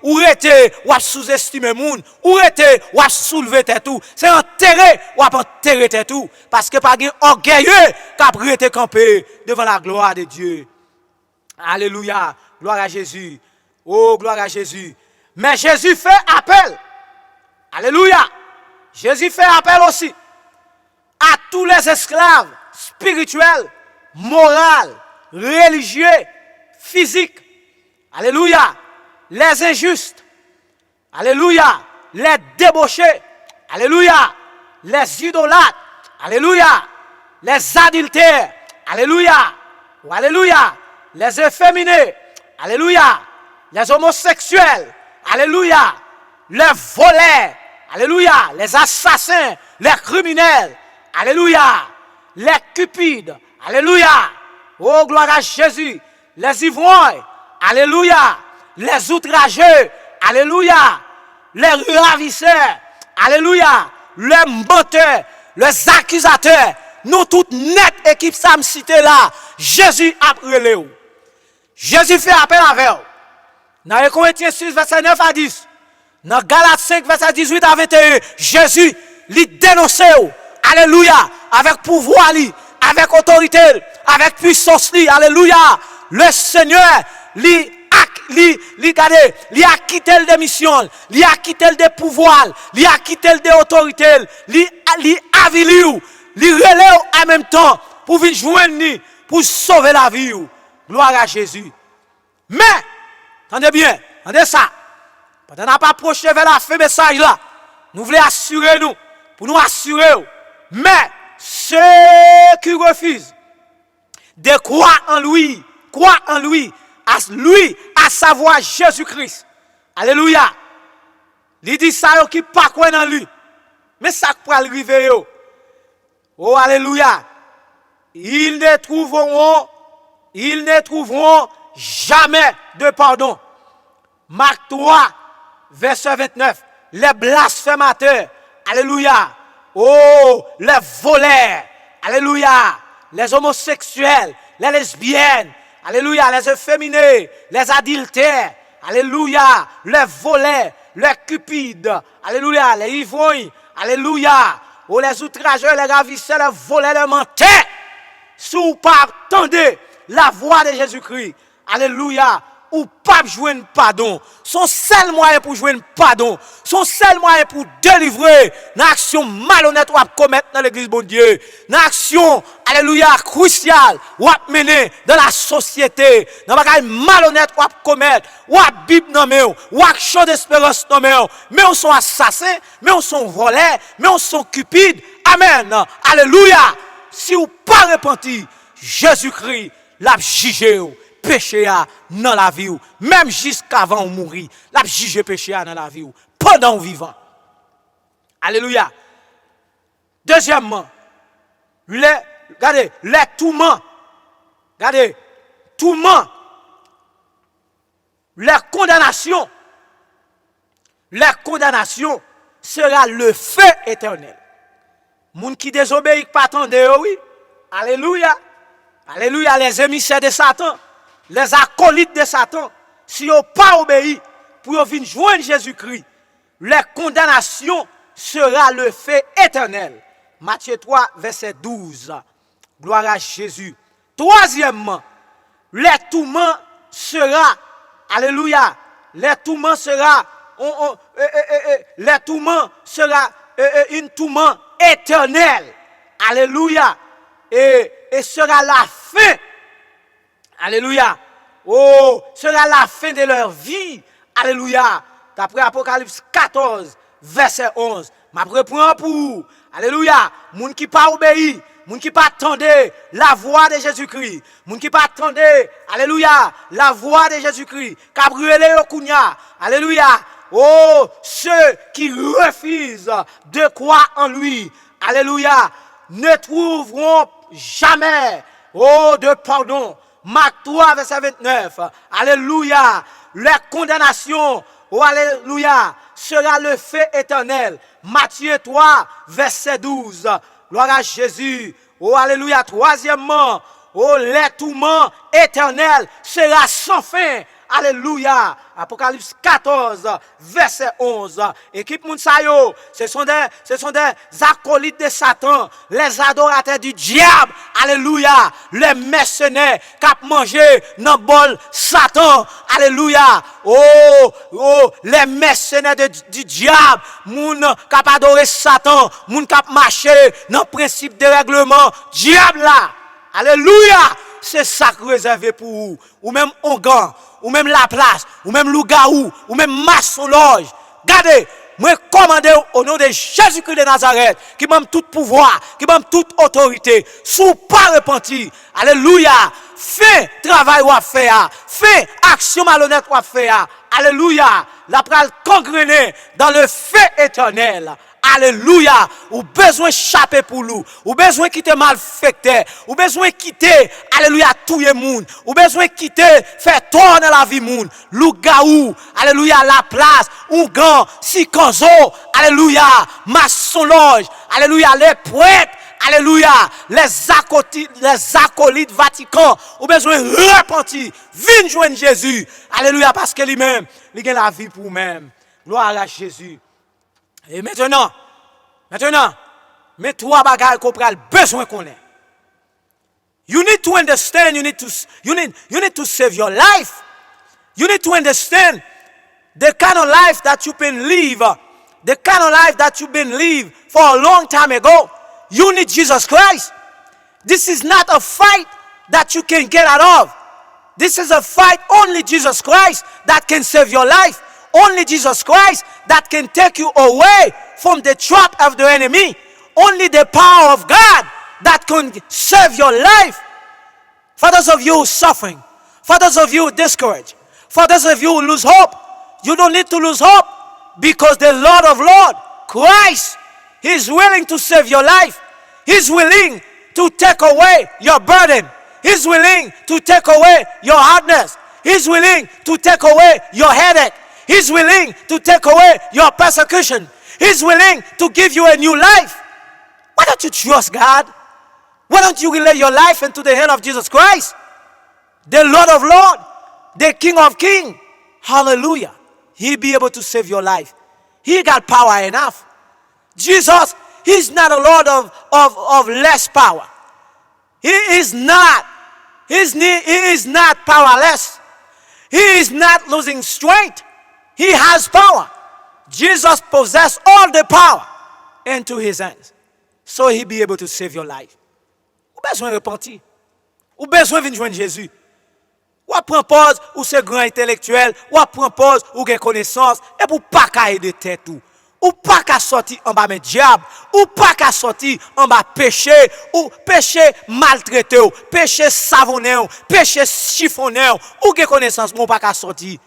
ou rete ou a sous-estimer moun, ou rete ou a soulever tout. C'est enterré ou a enterré tout parce que pas orgueilleux qu'a rete camper devant la gloire de Dieu. Alléluia, gloire à Jésus. Oh gloire à Jésus. Mais Jésus fait appel. Alléluia. Jésus fait appel aussi à tous les esclaves spirituels, moraux, religieux, physiques. Alléluia. Les injustes. Alléluia. Les débauchés. Alléluia. Les idolâtres. Alléluia. Les adultères. Alléluia. Alléluia. Les efféminés. Alléluia. Les homosexuels. Alléluia. Les voleurs. Alléluia. Les assassins. Les criminels. Alléluia. Les cupides. Alléluia. Oh, gloire à Jésus. Les ivrognes. Alléluia. Les outrageux. Alléluia. Les ravisseurs. Alléluia. Les menteurs. Les accusateurs. Nous toutes net équipe ça me cité là. Jésus a relé. Jésus fait appel avec eux. Dans 1 Corinthiens 6, verset 9 à 10. Dans Galates 5, verset 18 à 21. Jésus lui dénonce. Alléluia. Avec pouvoir, avec autorité, avec puissance. Alléluia. Le Seigneur lui a quitté le démission, lui a quitté le pouvoir, lui a quitté le autorité, lui a avili, lui relève en même temps pour venir joindre, pour sauver la vie. Gloire à Jésus. Mais, attendez bien, attendez ça. Pendant qu'on n'a pas approché vers la fin message là, nous voulons assurer nous, pour nous assurer. Mais, ceux qui refusent de croire en lui, à savoir Jésus-Christ. Alléluia. Il dit ça qui pas quoi dans lui. Mais ça pour arriver yo. Oh alléluia. Ils ne trouveront jamais de pardon. Marc 3 verset 29. Les blasphémateurs. Alléluia. Oh, les voleurs. Alléluia. Les homosexuels, les lesbiennes. Alléluia, les efféminés, les adultères, alléluia, les voleurs, les cupides, alléluia, les ivrognes, alléluia, oh, les outrageurs, les ravisseurs, les voleurs, les menteurs. Si vous pas attendez la voix de Jésus-Christ, alléluia, ou pas jouer pardon. Son seul moyen pour jouer pardon, son seul moyen pour délivrer l'action malhonnête ou à commettre dans l'église bon Dieu, l'action alléluia cruciale ou à mener dans la société, dans la malhonnête ou à commettre, ou à Bible nommé, ou à champ d'espérance nommé, mais on sont assassins, mais on sont voleurs, mais on sont cupides. Amen. Alléluia. Si vous pas repenti, Jésus-Christ l'a jugé. Péché dans la vie, même jusqu'avant de mourir, l'a jugé péché dans la vie, pendant vivant. Alléluia. Deuxièmement, regardez, les tourments, la condamnation sera le feu éternel. Moun qui désobéit pas attendez, oui. Alléluia. Alléluia, les émissaires de Satan. Les acolytes de Satan, si vous pas obéi pour venir joindre Jésus-Christ, la condamnation sera le feu éternel. Matthieu 3, verset 12. Gloire à Jésus. Troisièmement, les tourments sera, alléluia, les tourments sera une tourment éternelle. Alléluia. Et sera la fin. Alléluia. Oh, sera la fin de leur vie. Alléluia. D'après Apocalypse 14, verset 11. Ma reprend pour vous. Alléluia. Moun qui pas obéi, moun qui pas attendait la voix de Jésus-Christ. Moun qui pas attendait, alléluia, la voix de Jésus-Christ. Cabriolet Okunya. Alléluia. Oh, ceux qui refusent de croire en lui. Alléluia. Ne trouveront jamais, oh, de pardon. Marc 3, verset 29. Alléluia. La condamnation, oh, alléluia, sera le feu éternel. Matthieu 3, verset 12. Gloire à Jésus. Oh, alléluia. Troisièmement, oh, les tourments éternels sera sans fin. Alléluia. Apocalypse 14, verset 11. Équipe Mounsayo, ce sont des acolytes de Satan, les adorateurs du diable. Alléluia. Les mercenaires qui ont mangé dans le bol Satan. Alléluia. Oh, les mercenaires du diable. Moun qui ont adoré Satan. Moun qui ont marché dans le principe de règlement. Diable là. Alléluia. C'est ça que réservé pour vous. Ou même Ongan, ou même La Place, ou même Lougaou, ou même Massologe. Regardez, moi commande au nom de Jésus-Christ de Nazareth, qui m'a tout pouvoir, qui m'a toute autorité, sous pas repenti. Alléluia. Fais travail ou à faire, fais action malhonnête ou à faire. Alléluia. La pral congrener dans le feu éternel. Alléluia. Ou besoin échapper pour nous. Ou besoin quitter malfecteur. Ou besoin quitter, alléluia, tout le monde. Ou besoin quitter, faire tourner la vie monde. Lougaou, alléluia, La Place, Ougan, Sikonzo, alléluia, Massologe, alléluia, les prêtres, alléluia, les acolytes Vatican. Ou besoin repentir. Viens joindre Jésus. Alléluia, parce que lui-même, il a la vie pour lui-même. Gloire à Jésus. Et maintenant, mais trois bagages qu'on a besoin qu'on ait. You need to understand, you need to save your life. You need to understand the kind of life that you've been living, the kind of life that you've been living for a long time ago. You need Jesus Christ. This is not a fight that you can get out of. This is a fight only Jesus Christ that can save your life. Only Jesus Christ that can take you away from the trap of the enemy. Only the power of God that can save your life. For those of you suffering, for those of you discouraged, for those of you who lose hope, you don't need to lose hope because the Lord of Lords, Christ, He's willing to save your life. He's willing to take away your burden. He's willing to take away your hardness. He's willing to take away your headache. He's willing to take away your persecution. He's willing to give you a new life. Why don't you trust God? Why don't you relay your life into the hand of Jesus Christ? The Lord of Lords, the King of Kings. Hallelujah. He'll be able to save your life. He got power enough. Jesus, He's not a Lord of less power. He is not powerless. He is not losing strength. He has power. Jesus possesses all the power into His hands. So He'll be able to save your life. Ou besoin de repentir. Ou besoin de venir joindre Jésus. Ou prendre pause, ou c'est grand intellectuel, ou prendre pause, ou gen connaissance, et pour pas cailler de tête tout. Ou pas qu'à sortir en bas mes diable, ou pas qu'à sortir en bas péché, ou péché maltraité, ou péché savonné, ou péché chiffonné, ou gen connaissance, ou pas qu'à sortir.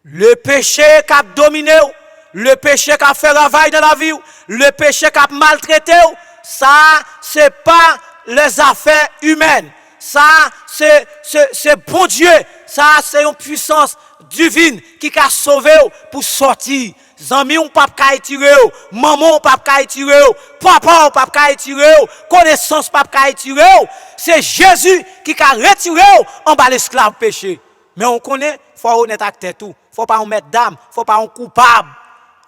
Le péché qui a dominé, le péché qui a fait travail dans la vie, le péché qui a maltraité, ça, c'est pas les affaires humaines. Ça, c'est bon Dieu. Ça, c'est une puissance divine qui a sauvé pour sortir. Zami ou pas ka tirer, maman ou pas ka tirer, papa ou pas ka tirer, connaissance pas ka tirer. C'est Jésus qui a retiré en bas l'esclave péché. Mais on connaît, faut honnête avec tout. Faut pas en mettre d'âme, faut pas en coupable.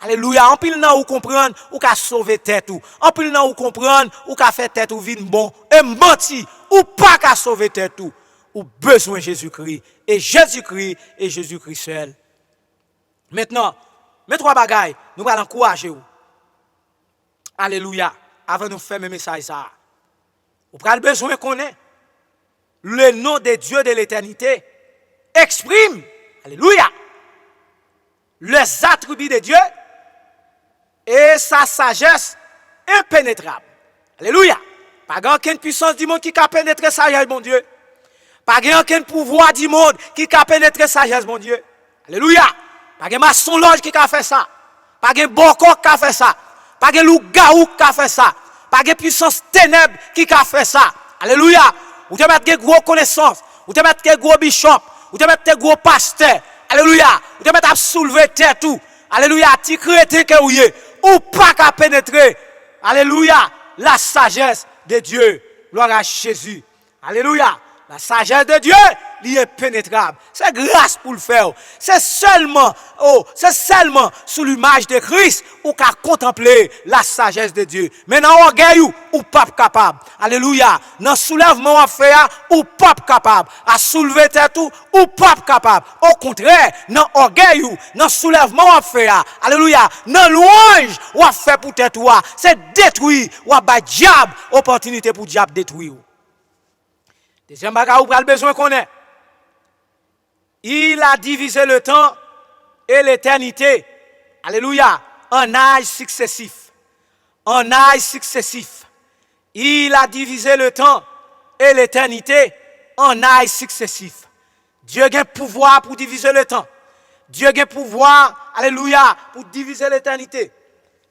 Alléluia. En pile nan ou comprendre ou ka sauver tête ou. En pile nan ou comprendre ou ka faire tête ou vin bon et menti ou pas ka sauver tête ou. Ou besoin Jésus-Christ et Jésus-Christ et Jésus-Christ seul. Maintenant, mes trois bagailles, nous allons encourager vous. Alléluia. Avant de faire mes messages ça. Vous prenez besoin qu'on ait le nom de Dieu de l'éternité exprime, alléluia, les attributs de Dieu et sa sagesse impénétrable. Alléluia. Pas aucune puissance du monde qui a pénétré sagesse, mon Dieu. Pas aucun pouvoir du monde qui a pénétré sagesse, mon Dieu. Alléluia. Pas de maçon loge qui a fait ça. Pas de boko qui a fait ça. Pas de loup-garou qui a fait ça. Pas de puissance ténèbre qui a fait ça. Alléluia. Ou te mettre des gros connaissances. Ou te mettre des gros bishop. Ou te mettre des gros pasteurs. Alléluia. Ou te mettre à soulever terre tout. Alléluia. Tu créé que ou yé. Ou pas qu'à pénétrer. Alléluia. La sagesse de Dieu. Gloire à Jésus. Alléluia. La sagesse de Dieu il est pénétrable. C'est grâce pour le faire. C'est seulement sous l'image de Christ ou qu'à contempler la sagesse de Dieu. Mais dans l'orgueil ou pas capable. Alléluia. Dans le soulèvement à faire ou pas capable. À soulever tête ou pas capable. Au contraire, dans l'orgueil ou dans le soulèvement à faire. Alléluia. Dans louange ou à faire pour tête ou c'est détruire ou à battre diable opportunité pour diable détruire. Deuxième bagage ou pral besoin qu'on ait. Il a divisé le temps et l'éternité. Alléluia. En âge successif. En âge successif. Il a divisé le temps et l'éternité en âge successif. Dieu a pouvoir pour diviser le temps. Dieu a pouvoir, alléluia, pour diviser l'éternité.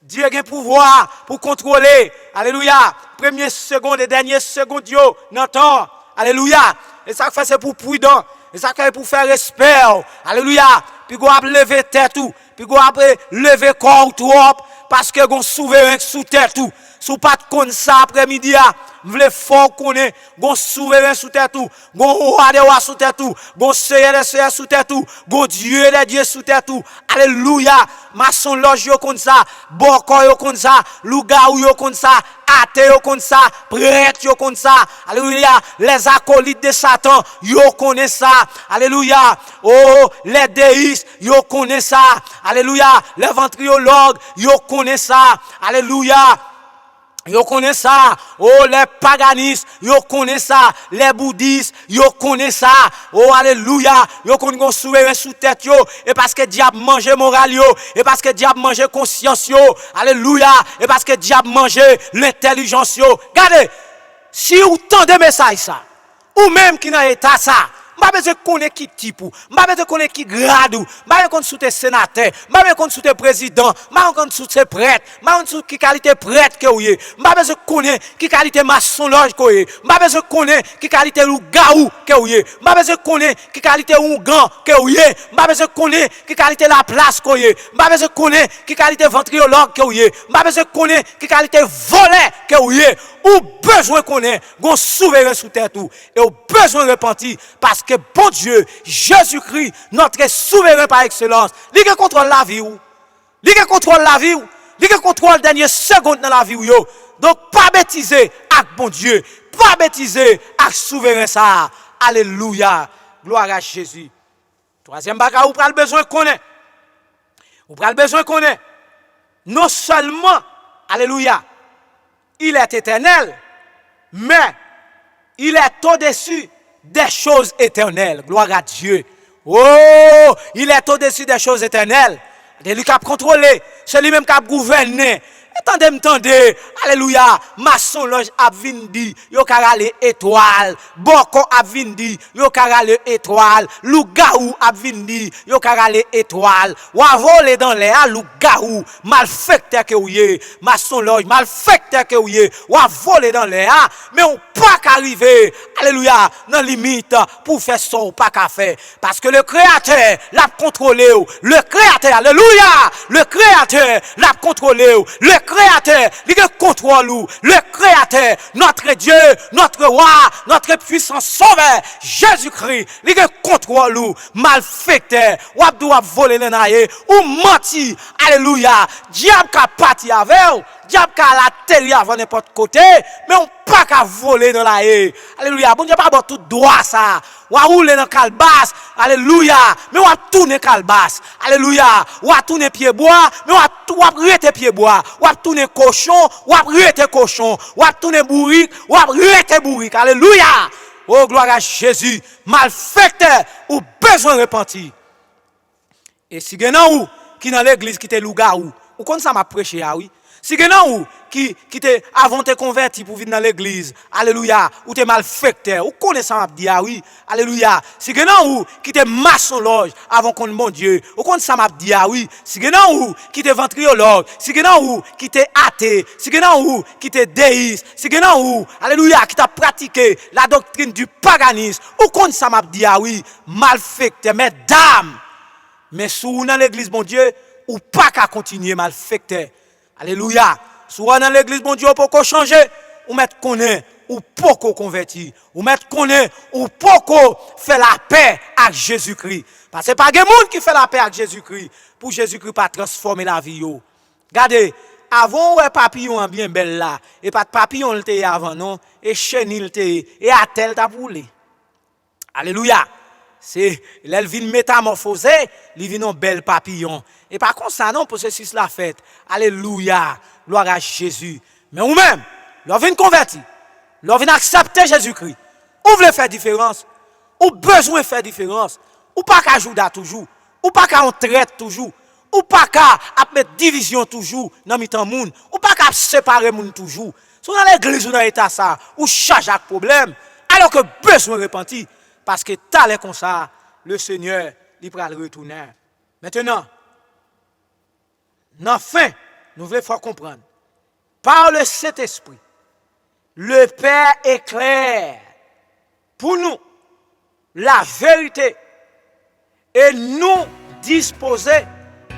Dieu a pouvoir pour contrôler, alléluia, première seconde et dernière seconde Dieu dans le temps. Alléluia. Et ça fait c'est pour prudent. Et ça fait pour faire respect. Alléluia. Puis go lever tête tout. Puis go lever corps tout parce que gon souverain sous tête tout. Sous pas de ça après-midi vle fort connaît gon souverain sous tête tout. Gon roi de roi sous tête tout. Gon seigneur de seigneur sous tête tout. Gon Dieu de Dieu sous tête tout. Alléluia. Maçon loge yo comme ça, boko yo comme ça, lougaou yo comme ça, athée yo comme ça, prêtre yo comme ça. Alléluia. Les acolytes de Satan yo connaissent ça. Alléluia. Oh, les déistes yo connaissent ça. Alléluia. Les ventriologues yo connaissent ça. Alléluia. Yo connaît ça. Oh, les paganistes, yo connaît ça. Les bouddhistes, yo connaît ça. Oh, alléluia. Yo connaît qu'on souverain sous tête yo. Et parce que diable mange moral yo. Et parce que diable mange conscience yo. Alléluia. Et parce que diable mange l'intelligence yo. Regardez. Si vous tendez message ça. Ou même qui dans état ça. M'a besoin connaître qui type ou, m'a besoin connaître qui grade ou, m'a besoin connaître sous tes sénateurs, m'a besoin connaître sous tes présidents, m'a besoin connaître sous tes prêtres, m'a besoin qui qualité prêtre que vous êtes, m'a besoin connaître qui qualité maçon loge que vous êtes, m'a besoin connaître qui qualité loup-garou que vous êtes, m'a besoin connaître qui qualité ougan que vous êtes, m'a besoin connaître qui qualité la place que vous êtes, m'a besoin connaître qui qualité ventriologue que vous êtes, m'a besoin connaître qui qualité volet que vous êtes, ou besoin connaître gon souverain sous terre tout et ou besoin repentir parce que bon Dieu, Jésus-Christ, notre souverain par excellence, lui qui contrôle la vie ou, lui qui contrôle la vie ou, lui qui contrôle dernière seconde dans la vie ou yo. Donc pas bêtiser avec bon Dieu, pas bêtiser avec souverain ça. Alléluia. Gloire à Jésus. Troisième bagage ou pral besoin connaître. Ou pral besoin connaître. Non seulement alléluia, il est éternel, mais il est au-dessus des choses éternelles. Gloire à Dieu. Oh, il est au-dessus des choses éternelles. C'est lui qui a contrôlé, c'est lui-même qui a gouverné. Attendez, alléluia, maçon loge a vindi, yo karale étoile, boko a vindi, yo karale étoile, lougaou a vindi, yo karale étoile, ou a volé dans l'air, lougaou, malfecteur que ouye, maçon loge, malfecteur que ouye, ou a volé dans l'air, mais on pas qu'arriver, alléluia, dans limite, pour faire ça ou pas qu'à faire, parce que le créateur l'a contrôlé, le créateur, alléluia, le créateur l'a contrôlé, le créateur, il contrôle nous. Le créateur, notre Dieu, notre roi, notre puissant sauveur, Jésus-Christ, il contrôle nous. Malfecteur, ou doit voler les naïe, ou menti, alléluia. Diable qui a parti avec vous, diable qui a la télé avant n'importe côté, mais on pas qu'à voler dans la haie. Alléluia. Bon Dieu pas bon tout droit ça. Ou à rouler dans calebasse. Alléluia. Mais on a tourner calebasse. Alléluia. Ou à tourner pied bois, mais on a rete pied bois. Ou à tourner cochon, ou à rete cochon. Ou à tourner bourrique, ou à rete bourrique. Alléluia. Oh gloire à Jésus. Malfecteur ou besoin de repentir. Et si genan ou qui dans l'église qui te lougaou, ou comme ça m'a prêché oui. Si genan ou qui te avant te converti pour venir dans l'église, alléluia, ou te malfecteur, ou connaît ça m'a dit oui, alléluia. Si genan ou qui te maçon loge avant qu'on mon Dieu, ou connaît ça m'a dit oui. Si genan ou qui te ventriologue, si genan ou qui te athée, si genan ou qui te déiste, si genan ou alléluia qui t'a pratiqué la doctrine du paganisme, ou connaît ça m'a dit oui, malfecteur, mesdames. Mais sous dans l'église mon Dieu, ou pas qu'à continuer malfecteur. Alléluia. Soit dans l'église, mon Dieu, pour qu'on change, ou mettre connaît, ou poko converti. Ou mettre connaît ou poko fait la paix avec Jésus-Christ. Parce que pas de monde qui fait la paix avec Jésus-Christ. Pour Jésus-Christ pas transformer la vie yo. Regardez, avant ouais papillon bien belle là et pas de papillon le té avant non et chenil té et à tel t'a boulé. Alléluia. C'est l'elvin métamorphosé, il vient un bel papillon. Et par contre ça non processus la fête. Alléluia. Gloire à Jésus. Mais ou même, l'on vient convertir. L'on vient accepter Jésus-Christ. Ou voulez faire différence, ou besoin faire différence, ou pas qu'à jouer toujours, ou pas qu'à on traite toujours, ou pas qu'à mettre division toujours dans mi temps moun, ou pas qu'à séparer moun toujours. Si dans l'église ou dans l'état ça, ou charge avec problème, alors que besoin repentir parce que talent comme ça, le Seigneur il va le retourner. Maintenant, enfin, nous voulons faire comprendre par le Saint-Esprit, le Père éclaire pour nous la vérité et nous disposer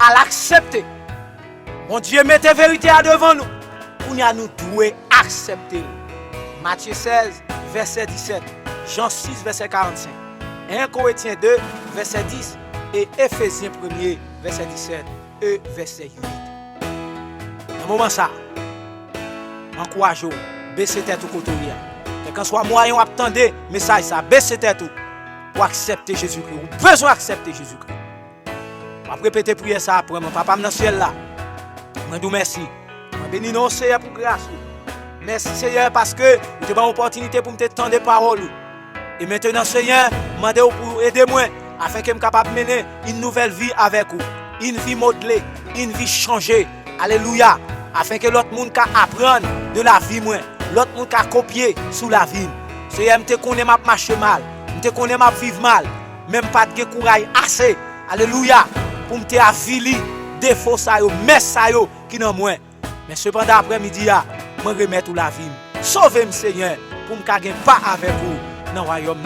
à l'accepter. Mon Dieu, mettez vérité à devant nous. Pour nous devons accepter. Matthieu 16, verset 17. Jean 6, verset 45. 1 Corinthiens 2, verset 10. Et Éphésiens 1, verset 17. Et verset 8. Dans ce moment ça, encouragez-vous, baissez tête au côté. Quand soit moyen attendre message ça, baissez tête pour accepter Jésus-Christ. Vous avez besoin d'accepter Jésus-Christ. Je vais répéter prière ça après mon papa dans le ciel là. Je vous merci. Je bénis nos Seigneur pour grâce. Merci Seigneur parce que vous avez une opportunité pour me tendre des paroles. Et maintenant Seigneur, je demande pour aider moi afin que je sois capable de mener une nouvelle vie avec vous. Une vie modelée, une vie changée. Alléluia. Afin que l'autre monde puisse apprendre de la vie moi. L'autre monde puisse copier sous la vie. Seigneur, je connais ma marche mal. Je connais ma vivre mal. Même pas de courage assez. Alléluia. Pour me avili défaut ça yo, mais ça yo qui dans moi. Mais cependant après-midi je remets tout la vie. Sauvez-moi Seigneur pour me gagner pas avec vous dans le royaume.